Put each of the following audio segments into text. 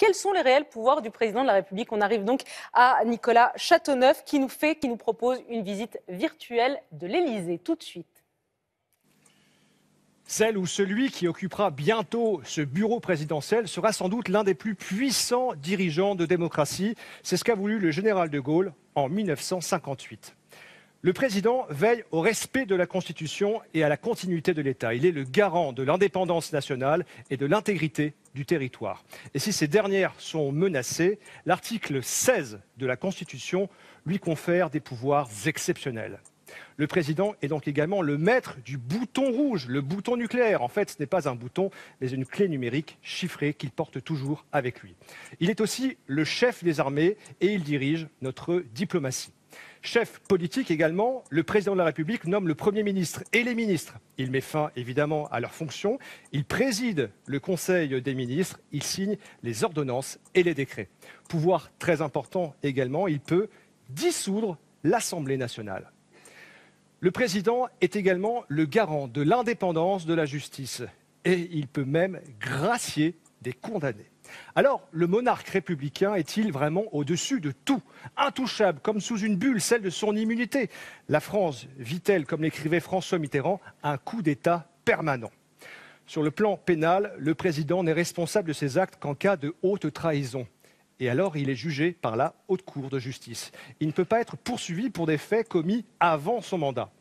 Quels sont les réels pouvoirs du président de la République? On arrive donc à Nicolas Châteauneuf qui nous propose une visite virtuelle de l'Élysée. Tout de suite. Celle ou celui qui occupera bientôt ce bureau présidentiel sera sans doute l'un des plus puissants dirigeants de démocratie. C'est ce qu'a voulu le général de Gaulle en 1958. Le président veille au respect de la Constitution et à la continuité de l'État. Il est le garant de l'indépendance nationale et de l'intégrité du territoire. Et si ces dernières sont menacées, l'article 16 de la Constitution lui confère des pouvoirs exceptionnels. Le président est donc également le maître du bouton rouge, le bouton nucléaire. En fait, ce n'est pas un bouton, mais une clé numérique chiffrée qu'il porte toujours avec lui. Il est aussi le chef des armées et il dirige notre diplomatie. Chef politique également, le président de la République nomme le Premier ministre et les ministres. Il met fin évidemment à leurs fonctions. Il préside le Conseil des ministres. Il signe les ordonnances et les décrets. Pouvoir très important également, il peut dissoudre l'Assemblée nationale. Le président est également le garant de l'indépendance de la justice et il peut même gracier des condamnés. Alors, le monarque républicain est-il vraiment au-dessus de tout? Intouchable, comme sous une bulle, celle de son immunité. La France vit-elle, comme l'écrivait François Mitterrand, un coup d'État permanent? Sur le plan pénal, le président n'est responsable de ses actes qu'en cas de haute trahison. Et alors, il est jugé par la Haute Cour de justice. Il ne peut pas être poursuivi pour des faits commis avant son mandat.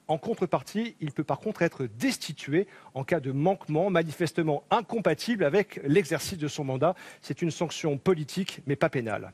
En contrepartie, il peut par contre être destitué en cas de manquement manifestement incompatible avec l'exercice de son mandat. C'est une sanction politique, mais pas pénale.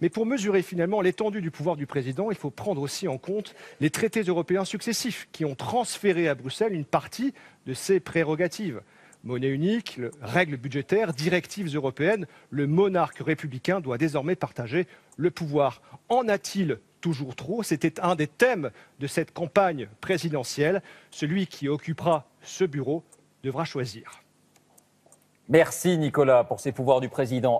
Mais pour mesurer finalement l'étendue du pouvoir du président, il faut prendre aussi en compte les traités européens successifs qui ont transféré à Bruxelles une partie de ses prérogatives. Monnaie unique, règles budgétaires, directives européennes, le monarque républicain doit désormais partager le pouvoir. En a-t-il toujours trop? C'était un des thèmes de cette campagne présidentielle. Celui qui occupera ce bureau devra choisir. Merci Nicolas pour ces pouvoirs du président.